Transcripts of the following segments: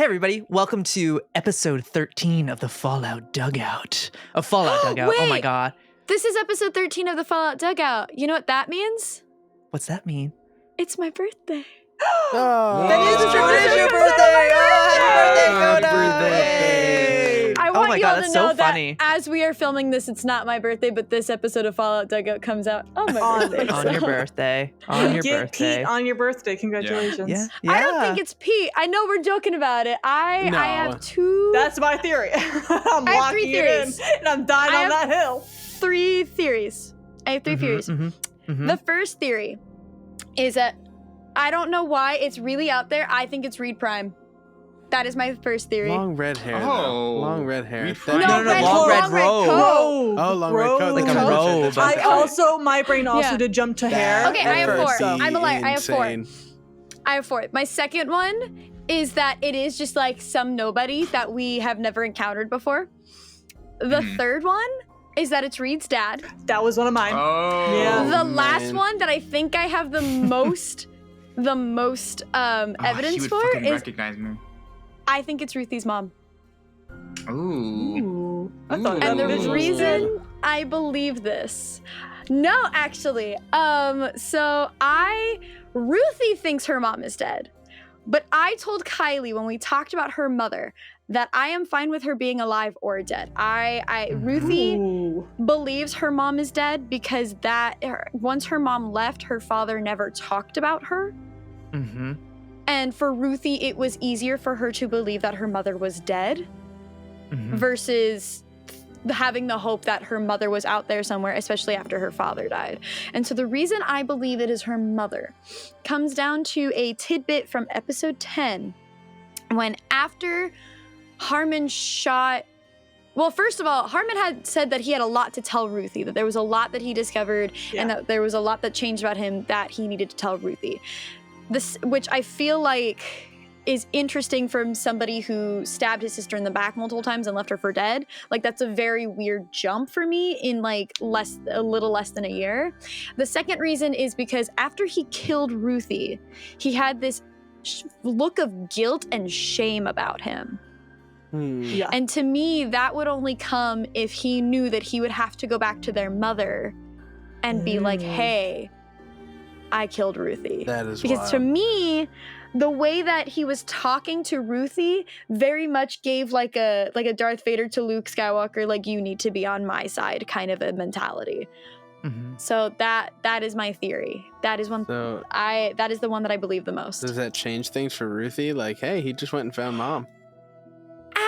Hey everybody, welcome to episode 13 of the Fallout Dugout. Fallout Dugout, oh my god. This is episode 13 of the Fallout Dugout. You know what that means? What's that mean? It's my birthday. Oh, That is true, it is your birthday! Happy Happy birthday, birthday. I Oh want my you God, all to that's know so that funny. as we are filming this, it's not my birthday, but this episode of Fallout Dugout comes out on my birthday. On your birthday. On your Get birthday. Pete on your birthday. Congratulations. Yeah. I don't think it's Pete. I know we're joking about it. I No. have two. That's my theory. I'm I have three locking it in, theories. and I'm dying I on have that hill. three theories. I have three theories. The first theory is that I don't know why it's really out there. I think it's Reed Prime. That is my first theory. Long red hair. Oh. though. Long red hair. Reed That- Prime. No, red long red coat. robe. Oh, long red coat. Like a That's robe. right, I that's right. also, my brain also Yeah. did jump to That hair. Okay, I have would four. be I'm a liar. I have four. insane. I have four. My second one is that it is just like some nobody that we have never encountered before. The third one is that it's Reed's dad. That was one of mine. Oh. Yeah. The man. last one that I think I have the most evidence he would for fucking is recognize me. I think it's Ruthie's mom. Ooh. Ooh. I thought Ooh. that And the visual reason I believe this, no, actually, Ruthie thinks her mom is dead, but I told Kylie when we talked about her mother that I am fine with her being alive or dead. Ruthie Ooh. believes her mom is dead because once her mom left, her father never talked about her. Mm-hmm. And for Ruthie, it was easier for her to believe that her mother was dead Mm-hmm. versus having the hope that her mother was out there somewhere, especially after her father died. And so the reason I believe it is her mother comes down to a tidbit from episode 10, when after Harmon shot... Well, first of all, Harmon had said that he had a lot to tell Ruthie, that there was a lot that he discovered and that there was a lot that changed about him that he needed to tell Ruthie. This, which I feel like is interesting from somebody who stabbed his sister in the back multiple times and left her for dead. Like, that's a very weird jump for me in like a little less than a year. The second reason is because after he killed Ruthie, he had this look of guilt and shame about him. Yeah. And to me, that would only come if he knew that he would have to go back to their mother and be like, hey, I killed Ruthie. That is Because wild. to me, the way that he was talking to Ruthie very much gave like a Darth Vader to Luke Skywalker, like, you need to be on my side kind of a mentality. Mm-hmm. So that is my theory. That is So that is the one that I believe the most. does that change things for Ruthie? Like, hey, he just went and found mom.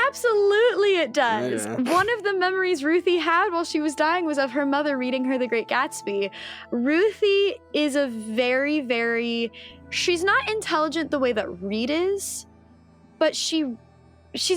Absolutely it does. Yeah. One of the memories Ruthie had while she was dying was of her mother reading her The Great Gatsby. Ruthie is a very, very... She's not intelligent the way that Reed is, but she's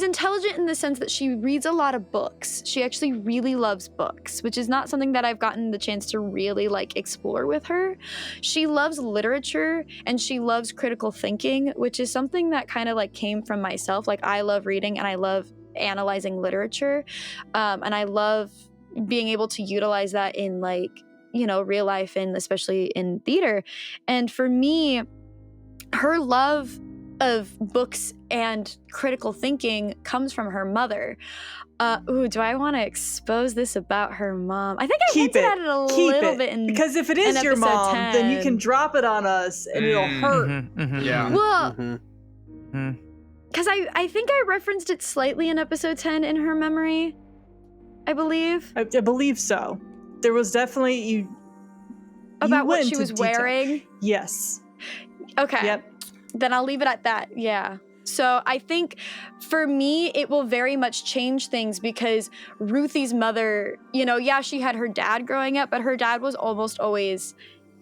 intelligent in the sense that she reads a lot of books. She actually really loves books, which is not something that I've gotten the chance to really like explore with her. She loves literature and she loves critical thinking, which is something that kind of like came from myself. Like, I love reading and I love analyzing literature. And I love being able to utilize that in like, you know, real life and especially in theater. And for me, her love of books and critical thinking comes from her mother. Do I want to expose this about her mom? I think I hinted at it a little bit in because if it is your episode mom, 10. then you can drop it on us and it'll hurt. Yeah. Well, Mm-hmm. because I think I referenced it slightly in episode 10 in her memory, I believe, I believe so. There was definitely you about what went she into was detail. wearing. Yes. Okay. Yep. Then I'll leave it at that. Yeah. So I think for me, it will very much change things because Ruthie's mother, you know, yeah, she had her dad growing up, but her dad was almost always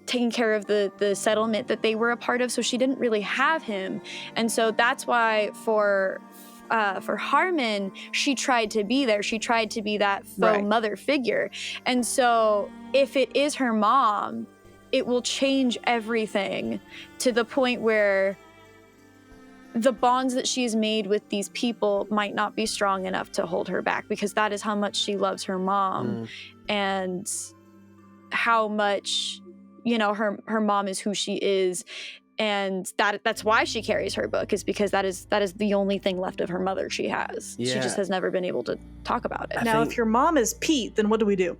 taking care of the settlement that they were a part of. So she didn't really have him. And so that's why for Harmon, she tried to be there. She tried to be that faux mother figure. And so if it is her mom, it will change everything to the point where the bonds that she's made with these people might not be strong enough to hold her back, because that is how much she loves her mom and how much, you know, her mom is who she is. And that's why she carries her book, is because that is the only thing left of her mother she has. She Yeah. just has never been able to talk about it. Now, if your mom is Pete, then what do we do?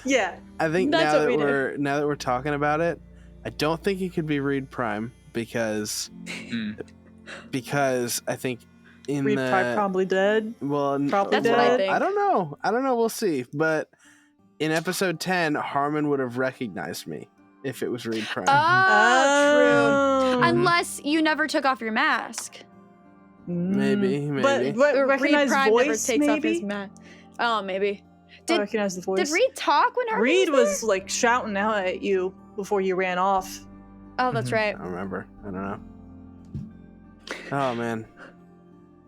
Yeah. I think That's now what we that we're talking about it, I don't think it could be Reed Prime because I think in Reed probably dead. well, Probably That's what I dead. think. I don't know. We'll see. But in episode 10, Harmon would have recognized me if it was Reed Prime. Oh, true. Oh. Unless you never took off your mask. Maybe. But Or recognize Reed Prime voice, never takes off his maybe? mask. Oh, maybe. I recognize the voice. Did Reed talk when Harmon Reed was was like shouting out at you before you ran off. there? Oh, that's right. I don't remember. I don't know. Oh man,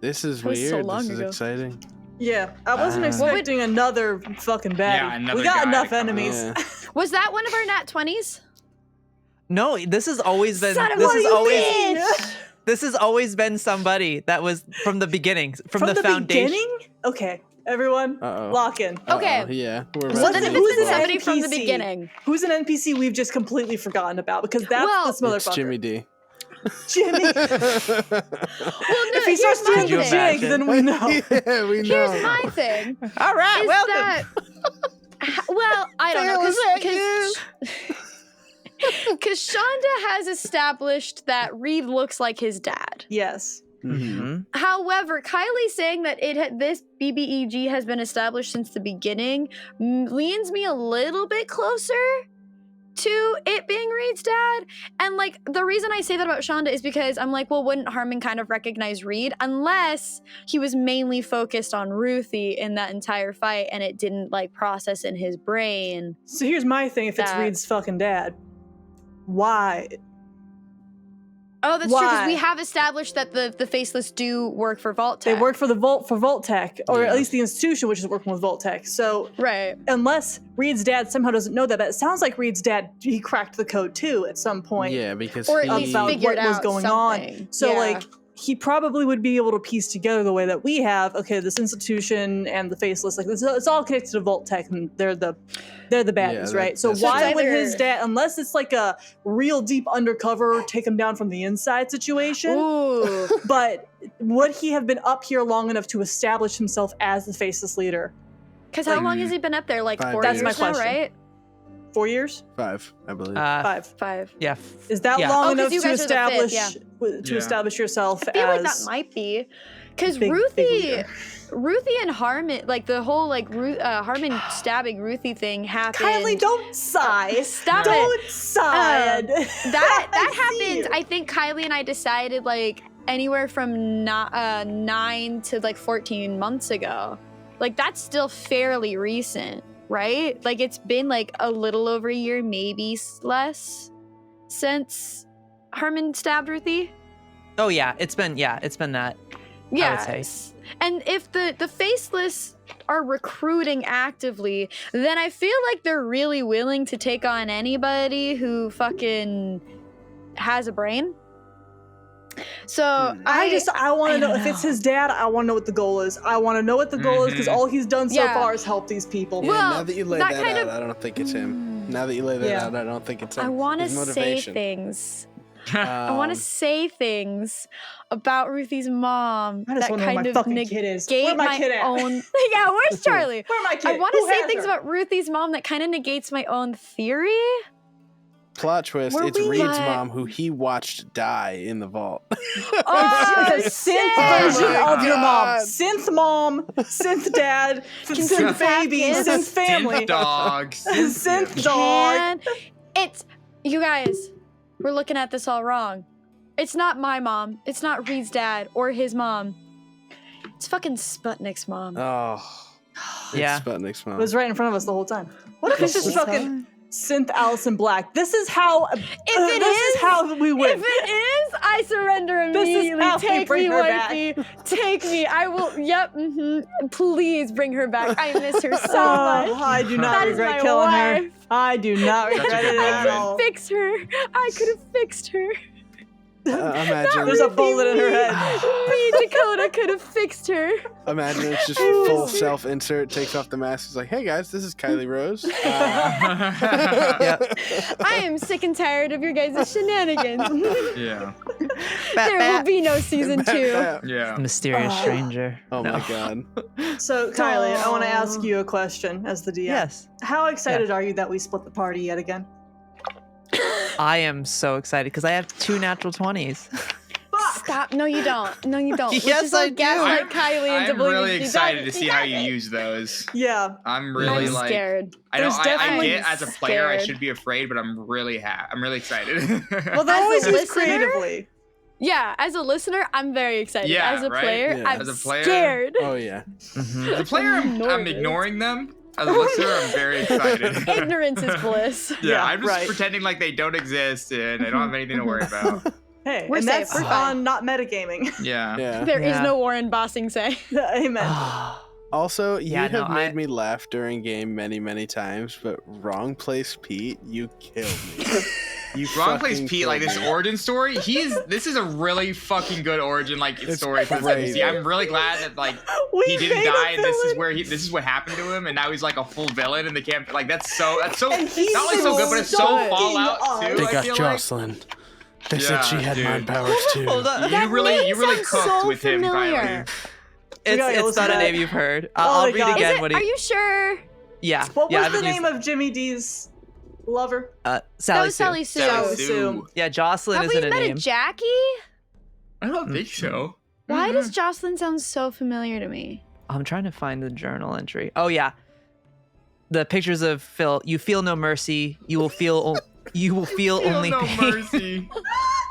this is That was weird. so long This is ago. exciting. Yeah, I wasn't What would- expecting another fucking baddie. Yeah, another we got guy enough to come enemies. Yeah. Was that one of our nat 20s? No, this has always been. Son of This a has always. bitch! This has always been somebody that was from the beginning, from the foundation. beginning? Okay, everyone, Uh-oh. lock in. Okay. Uh-oh, yeah. We're So about then to if get it's been involved. somebody from the NPC. beginning. Who's an NPC we've just completely forgotten about? Because that's Well- this motherfucker. It's Jimmy D. Jimmy. Well, no, If he here's starts my doing the thing. jig, then we know. Yeah, we know. Here's my thing. All right, Is welcome. that... Well, I don't know, because Shonda has established that Reed looks like his dad. Yes. Mhm. However, Kylie saying that this BBEG has been established since the beginning leans me a little bit closer to it being Reed's dad. And like the reason I say that about Shonda is because I'm like, well, wouldn't Harmon kind of recognize Reed unless he was mainly focused on Ruthie in that entire fight and it didn't like process in his brain. So here's my thing: if it's That- Reed's fucking dad, why? Oh, that's true, because Why? we have established that the Faceless do work for Vault They Tech. work for Vault Tech, or Yeah. at least the institution, which is working with Vault Tech. So Right. unless Reed's dad somehow doesn't know that, but it sounds like Reed's dad, he cracked the code too at some point. Yeah, because Or at he, least about figured what was out going something. on. So Yeah. like he probably would be able to piece together the way that we have. Okay, this institution and the Faceless, like it's all connected to Vault Tech, and they're the baddies, Yeah, right? So that's why true. would his Either- dad, unless it's like a real deep undercover, take him down from the inside situation? Ooh. But would he have been up here long enough to establish himself as the Faceless leader? Because how long has he been up there? Like 5 4 years. years That's my now, question. right? 4 years? 5, I believe. 5. 5. Yeah. Is that Yeah. long Oh, 'cause enough you to guys are the fifth, establish Yeah. establish yourself I feel as like that might be. Because big leader? Ruthie and Harmon, like the whole like Harmon stabbing Ruthie thing happened. Kylie, don't sigh. Stop Don't sigh. That I see happened. you. I think Kylie and I decided like anywhere from 9 to like 14 months ago. Like that's still fairly recent, right? Like it's been like a little over a year, maybe less, since Harmon stabbed Ruthie. Oh yeah, it's been that. Yeah. I would say. And if the Faceless are recruiting actively, then I feel like they're really willing to take on anybody who fucking has a brain. So I want to know if it's his dad. I want to know what the goal is. I want to know what the goal is because all he's done so Yeah. far is help these people. Yeah, Well, now that you lay that that, kind out, of- I don't think it's him. Now that you lay that Yeah. out, I don't think it's him. I want to His say motivation. things. I want to Um, say things about Ruthie's mom I just that want to know where kind my of fucking kid is. negate Where my kid at? own. Yeah, where's Charlie? Where my kid? I want Who to say has things her? about Ruthie's mom that kind of negates my own theory. Plot twist, Were it's we- Reed's But- mom who he watched die in the vault. Oh, It's a synth shit. version Oh my of your mom. God. Synth mom, synth dad, synth synth baby, kids. synth family, Synth dog. synth dog. Man, it's you guys. We're looking at this all wrong. It's not my mom. It's not Reed's dad or his mom. It's fucking Sputnik's mom. Oh, Yeah. it's Sputnik's mom. It was right in front of us the whole time. What if it's just It's fucking synth Allison Black? This is how. If it this is how we win. If it is, I surrender This is immediately. how we Take bring me, her back. wifey. Take me. I will. Yep. Please bring her back. I miss her so Oh, much. I do not That is regret my killing her. wife. I do not Such a regret good it woman. at all. Fix her. I could have fixed her. Imagine. There's a bullet in her head. Me, Dakota could have fixed her. Imagine it's just full self-insert, takes off the mask. It's like, hey guys, this is Kylie Rose. Yeah. I am sick and tired of your guys' shenanigans. Yeah. There will be no season 2. Yeah. Mysterious stranger. Oh No. my god. So, Kylie, I want to ask you a question as the DM. Yes. How excited are you that we split the party yet again? I am so excited because I have 2 natural 20s. Stop. No, you don't. No, you don't. Yes, I do. Gaslight Kylie into I'm believing really she excited to does. see how you use those. Yeah. I'm really I'm like. scared. I know. There's I definitely get as a player, I scared. should be afraid, but I'm really excited. Well, they're As a always used listener? creatively. Yeah, as a listener, I'm very excited. Yeah, as a right? player, Yeah. I'm As a player? scared. Oh yeah. Mhm. As a player, I'm ignoring them. As a listener, I'm very excited. Ignorance is bliss. Yeah, I'm just right. pretending like they don't exist and I don't have anything to worry about. Hey, We're and safe, that's we're fine. on not metagaming. Yeah. Yeah. There is Yeah. no Warren Bossing say. Amen. Also, you Yeah, no, have made I- me laugh during game many, many times, but wrong place Pete, you killed me. You Wrong Place fucking Pete, like killed this me. origin story, this is a really fucking good origin like It's story for crazy. CBC. I'm really glad that like We he didn't made a die and this is villain. where this is what happened to him and now he's like a full villain in the camp. Like that's so And he's not only so good, but it's so stalking Fallout us. too. They I got feel Jocelyn. They said Yeah, she had dude. mind powers too. Hold on. like. That You really name cooked sounds so with him, familiar. Kylie. It's gotta it's listen not to a that. name you've heard. Oh I'll my read God. again Is it, what are he. you sure? Yeah. What yeah, was I've the been name of Jimmy D's lover? That Sally was Sue. Sally Sue. Sally Sue. Sue. Yeah, Jocelyn Have we isn't a met name. a Jackie? I don't think so. Why does Jocelyn sound so familiar to me? I'm trying to find the journal entry. Oh yeah, the pictures of Phil. You feel no mercy. You will feel. You will feel only no pain mercy.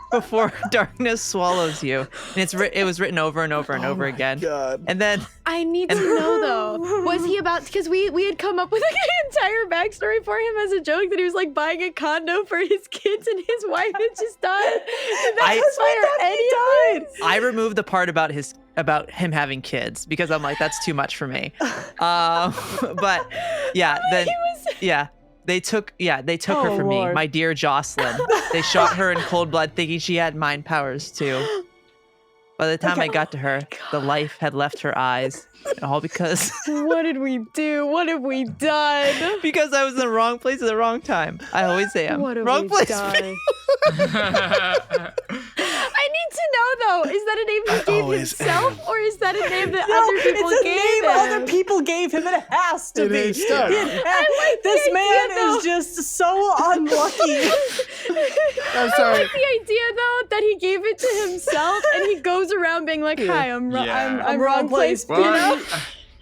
before darkness swallows you. And it was written over and over and over again. God. And then I need to know though. Was he about because we had come up with like an entire backstory for him as a joke that he was like buying a condo for his kids and his wife had just died. Did that inspire any of this? I removed the part about him having kids because I'm like that's too much for me. But yeah, then yeah. They took her Oh, from me, Lord. my dear Jocelyn. They shot her in cold blood, thinking she had mind powers too. By the time I got to her, the life had left her eyes, and all because What did we do? What have we done? because I was in the wrong place at the wrong time. I always am. What have Wrong we place. done? I need to know though. Is that a name he gave always himself, or is that a name that No, other people it's a gave name him? other people gave him. It has to It be. is stuck. This the man idea, is just so unlucky. I'm I sorry. like the idea though that he gave it to himself and he goes around being like, "Hi, I'm Yeah. I'm wrong place." Well, You know?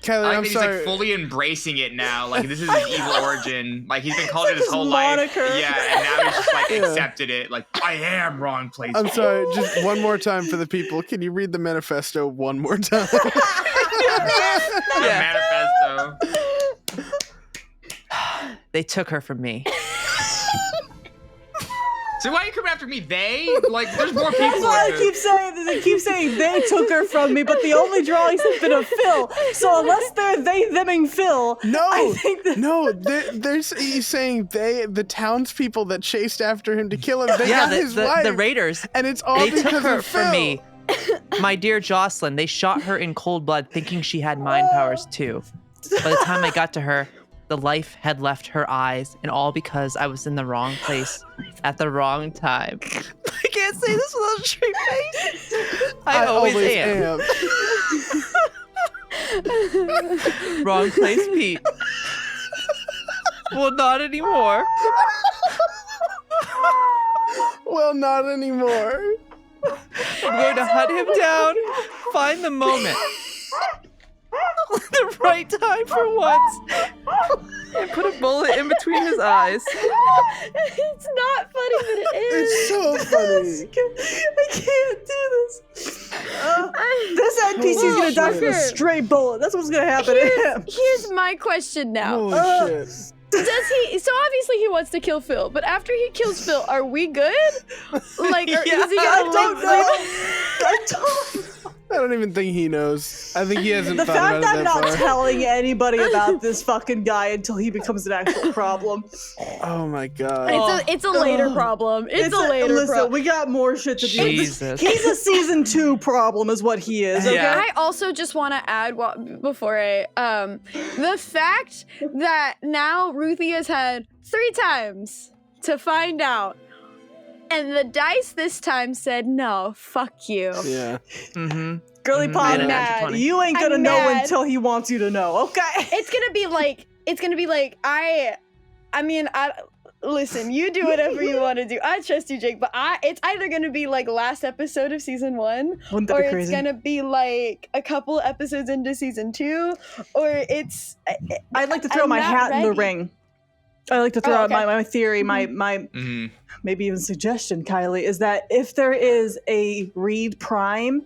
Kylie, I I'm think he's sorry. like fully embracing it now. Like this is his evil origin. Like he's been calling it his his whole life. moniker. Yeah, and now he's just like Yeah. accepted it. Like I am wrong place. I'm sorry. Just one more time for the people. Can you read the manifesto one more time? The manifesto. They took her from me. So why are you coming after me? They like there's more people. That's why in I this. keep saying. They keep saying they took her from me, but the only drawings have been of Phil. So unless they're theming Phil, No, I think that no. He's saying the townspeople that chased after him to kill him. They Yeah, got his the wife, raiders. and it's all They because took her of from Phil. me. My dear Jocelyn, they shot her in cold blood, thinking she had mind powers too. By the time I got to her, the life had left her eyes, and all because I was in the wrong place at the wrong time. I can't say this without a straight face. I always am. Wrong place, Pete. Well, not anymore. Well, not anymore. I'm going to hunt him down, find the moment, the right time for once, and put a bullet in between his eyes. It's not funny, but it is. It's so funny. I can't do this. This NPC is gonna die from a stray bullet. That's what's gonna happen to him. Here's my question now. Holy shit. Does he? So obviously he wants to kill Phil, but after he kills Phil, are we good? Like, Yeah, is he I gonna don't live? know. I don't. I don't even think he knows. I think he hasn't The thought fact about I'm it not that far. telling anybody about this fucking guy until he becomes an actual problem. Oh my god. It's a later Ugh. problem. It's a later listen, problem. we got more shit to do. Jesus. He's a season 2 problem is what he is, okay? Yeah. I also just want to add before I the fact that now Ruthie has had 3 times to find out, and the dice this time said no, fuck you. Yeah. Mm-hmm. Girly Mhm. Pop, Made it mad. after 20. you ain't gonna I'm know mad. until he wants you to know, okay? It's gonna be like I mean listen, you do whatever you want to do. I trust you, Jake, but it's either gonna be like last episode of season 1, Wouldn't that or be it's crazy? gonna be like a couple episodes into season 2, or it's I'd like to throw I'm my not hat in the ready. ring. I'd like to throw out okay. my theory, my Mhm. maybe even suggestion, Kylie, is that if there is a Reed Prime,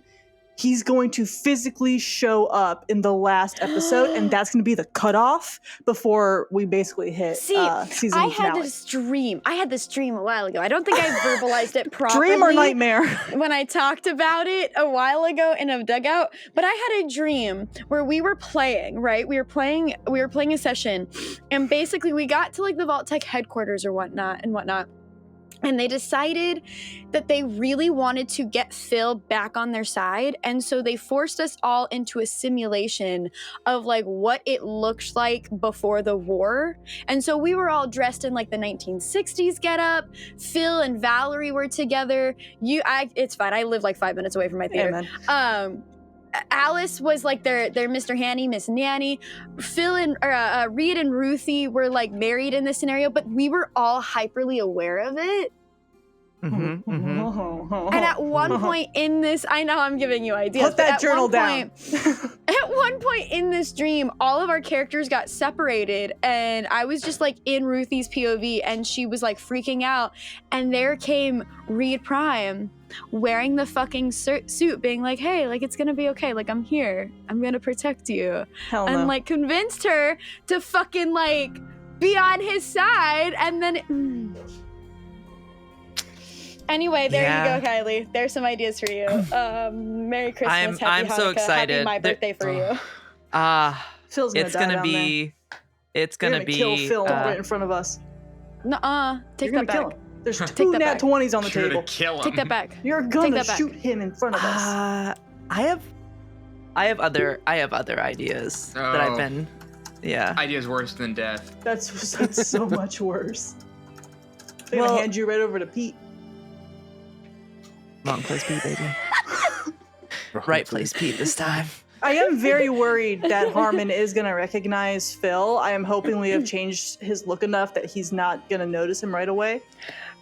he's going to physically show up in the last episode, and that's going to be the cutoff before we basically hit season I had finale. this dream. I had this dream a while ago. I don't think I verbalized it properly. Dream or nightmare? When I talked about it a while ago in a dugout, but I had a dream where we were playing, right? We were playing a session, and basically we got to like the Vault Tech headquarters or whatnot. And they decided that they really wanted to get Phil back on their side. And so they forced us all into a simulation of like what it looked like before the war. And so we were all dressed in like the 1960s getup. Phil and Valerie were together. It's fine. I live like 5 minutes away from my theater. Amen. Alice was like their Mr. Hanny, Miss Nanny. Phil and Reed and Ruthie were like married in this scenario, but we were all hyperly aware of it. Mm-hmm. Mm-hmm. And at one point in this, I know I'm giving you ideas. Put that but journal at down. At one point in this dream, all of our characters got separated, and I was just like in Ruthie's POV, and she was like freaking out. And there came Reed Prime wearing the fucking suit, being like, hey, like it's gonna be okay. Like I'm here. I'm gonna protect you. Hell no. And like convinced her to fucking like be on his side, and then. Anyway, there Yeah. you go, Kylie. There's some ideas for you. Merry Christmas, I'm Happy Hanukkah, so Happy excited. my birthday for you. Phil's gonna It's die gonna down be. It's there. You're gonna be. kill Phil right in front of us. Nuh-uh. Take You're that gonna back. kill him. There's Take 2 that nat back. 20s on the Sure to table. kill him. Take that back. You're gonna that back. shoot him in front of us. I have other ideas that I've Oh. been. Yeah. Idea's worse than death. That's so much worse. They're Well- gonna hand you right over to Pete. Wrong place, Pete, baby. Right place, Pete, this time. I am very worried that Harmon is gonna recognize Phil. I am hoping we have changed his look enough that he's not gonna notice him right away.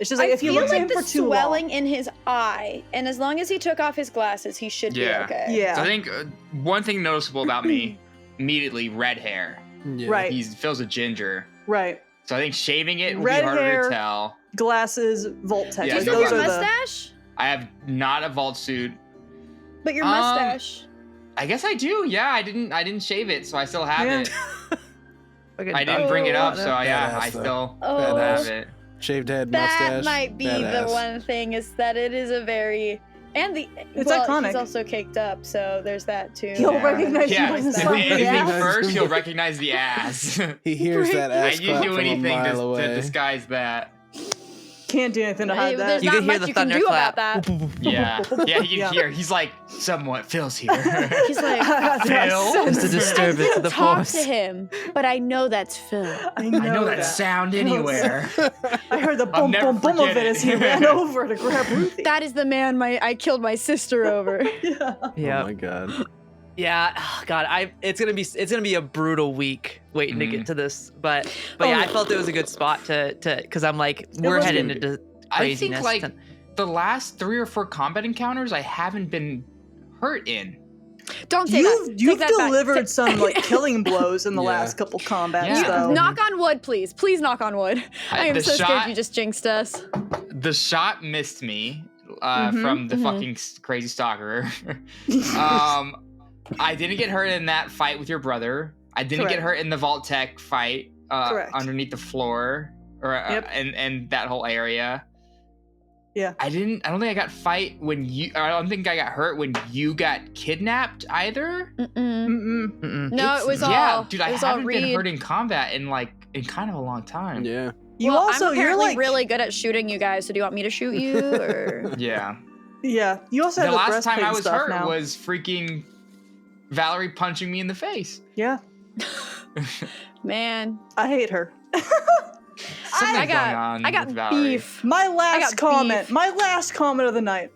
It's just like I if you feel look at like him the for too swelling long. in his eye, and as long as he took off his glasses, he should Yeah. be okay. Yeah. So I think one thing noticeable about me, immediately red hair. Yeah. Right. Phil's a ginger. Right. So I think shaving it would Red be harder hair. to tell. Glasses, Volt Tech. Yeah, Do Like, you no still those have are your the mustache? I have not a vault suit. But your Um, mustache. I guess I do. Yeah, I didn't shave it, so I still have Yeah. it. Fucking I didn't dog. bring it up, so yeah, Badass, I though. still Oh. have it. Shaved head, That mustache. might be the badass. one thing, is that it is a very... And It's well, iconic. he's also caked up, so there's that too. He'll Yeah. recognize Yeah, you by the if side of the anything ass. first, he'll recognize the ass. He hears that I ass didn't clap do from a anything mile to away. disguise that. Can't do anything to hide that. There's You not can hear much the you can do thunderclap. about that. Yeah, yeah, you Yeah. can hear. He's like, somewhat. Phil's here. He's like, Phil? Just a disturbance of the talk force. to him, but I know that's Phil. I I know that sound anywhere. I heard the I'll boom, never boom, boom of forget it it. as he ran over to grab Ruthie. That is the man I killed my sister over. Yeah. Yeah. Oh my god. Yeah, oh God, it's gonna be a brutal week waiting to get to this, but yeah, I felt it was a good spot to because I'm like we're was heading good. into I craziness. think like the last 3 or 4 combat encounters, I haven't been hurt in. Don't say that. You've Take that back. delivered some like killing blows in the Yeah. last couple combats, Yeah. though. Knock on wood, please. Please knock on wood. I am the so scared shot- you just jinxed us. The shot missed me Mhm, from the mhm. fucking crazy stalker. I didn't get hurt in that fight with your brother. I didn't Correct. get hurt in the Vault Tech fight Correct. underneath the floor or Yep. and that whole area. Yeah. I don't think I got I don't think I got hurt when you got kidnapped either. Mm-mm. No, it was all. Yeah, dude, I it was all haven't been Reed. hurt in combat in kind of a long time. Yeah. You Well, also, I'm you're apparently like really good at shooting you guys. So do you want me to shoot you or? Yeah. Yeah. You also The have the last breastplate time I and was stuff hurt now. was freaking Valerie punching me in the face. Yeah. Man, I hate her. Something's I got going on I got with Valerie. beef. My got last comment. beef. My last comment of the night.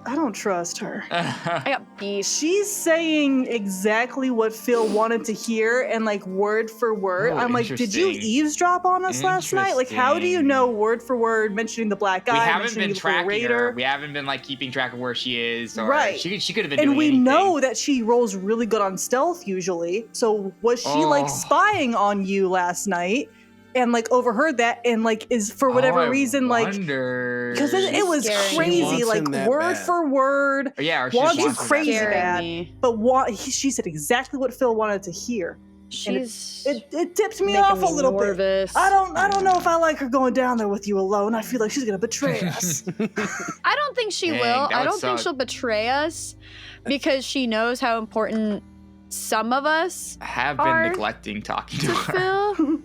I don't trust her. I got beef. She's saying exactly what Phil wanted to hear and like word for word. Oh, I'm like, did you interesting. eavesdrop on us last night? Like, how do you know word for word mentioning the black guy? We haven't mentioning been the tracking raider? her. We haven't been like keeping track of where she is. Or Right. She could have been And doing we anything. know that she rolls really good on stealth usually. So was she like Oh. spying on you last night and like overheard that and like is for whatever reason like because it was Scaring me. crazy She wants like him that word bad. for word. Yeah, or she Wants just wants him crazy that Scaring bad. me. But she said exactly what Phil wanted to hear. She's It tipped me making off a me little bit. nervous. I don't know if I like her going down there with you alone. I feel like she's gonna betray us. I don't think she Dang, will. that I would don't think suck. she'll betray us because she knows how important some of us I have been Are neglecting talking to to her. Phil.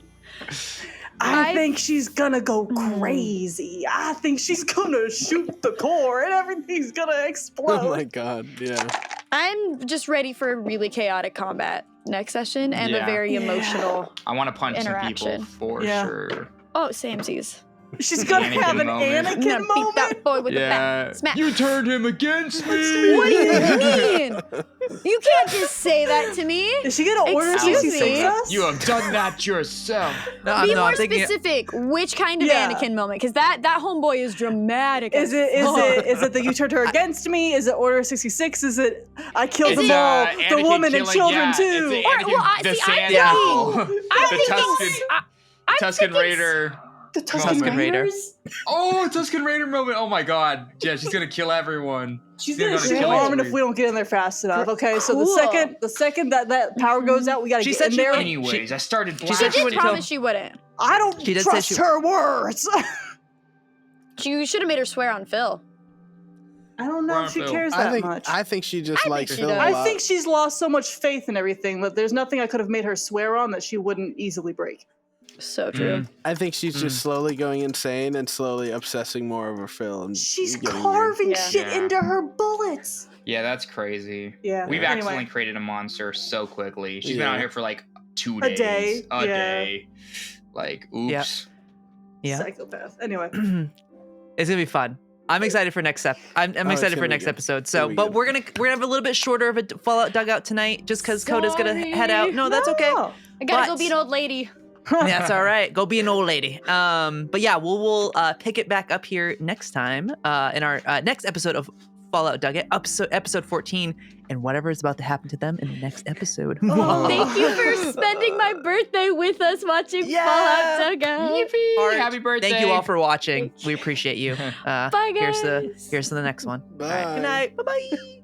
I I- think she's gonna go crazy. I think she's gonna shoot the core and everything's gonna explode. Oh my god. Yeah. I'm just ready for a really chaotic combat next session and a Yeah. very Yeah. emotional. I want to punch some people Interaction. for Yeah. sure. Oh, Samesies. She's gonna Anakin have an moment. I'm Anakin gonna beat moment. that boy with the bat. Smack. You turned him against me. What do you mean? You can't just say that to me. Is she gonna order Excuse me? 66 us? You have done that yourself. No, Be no, more I'm thinking. specific. Which kind of Yeah. Anakin moment? Because that homeboy is dramatic. Is as fuck. it that you turned her against me? Is it Order 66? Is it I killed It's, them all, the Anakin woman and killing- children yeah, too? It's Or- Anakin, well, I- the see, I'm Sand thinking- Owl, I'm the thinking- I'm Tuscan thinking- Raider. The Tusken Tusken Raider. Raiders? Oh, Tuscan Raider moment. Oh my god. Yeah, she's gonna kill everyone. She's They're gonna gonna shoot kill Armin everybody. if we don't get in there fast enough. Okay, so Cool. the second that power goes out, we gotta She get said in she there. wouldn't- Anyways, I started She She said blasting. she did wouldn't promise kill- she wouldn't. I don't She did say trust she- her words. You should have made her swear on Phil. I don't know if she Phil. cares I that think much. I think she just I likes think she Phil a does. lot. I think she's lost so much faith in everything that there's nothing I could have made her swear on that she wouldn't easily break. So true. I think she's just slowly going insane and slowly obsessing more over Phil. And She's getting weird. carving Yeah. shit Yeah. into her bullets. Yeah, that's crazy. Yeah. We've Anyway. accidentally created a monster so quickly. She's been Yeah. out here for like 2 A days. day, A yeah. day. Like, oops. Yeah. Psychopath. Anyway. It's gonna be fun. I'm excited for next I'm it's excited gonna for be next good. episode. It's gonna So, be but good. we're gonna have a little bit shorter of a Fallout Dugout tonight, just because Coda's gonna head out. No, that's okay. No. I gotta go But- be an old lady. That's all right. Go be an old lady. But yeah, we'll pick it back up here next time in our next episode of Fallout Dugout, episode 14, and whatever is about to happen to them in the next episode. Oh. Thank you for spending my birthday with us watching Yeah. Fallout Dugout. Yippee! Heart. Happy birthday. Thank you all for watching. We appreciate you. Bye, Here's guys. the next one. Bye. All right, good night. Bye bye.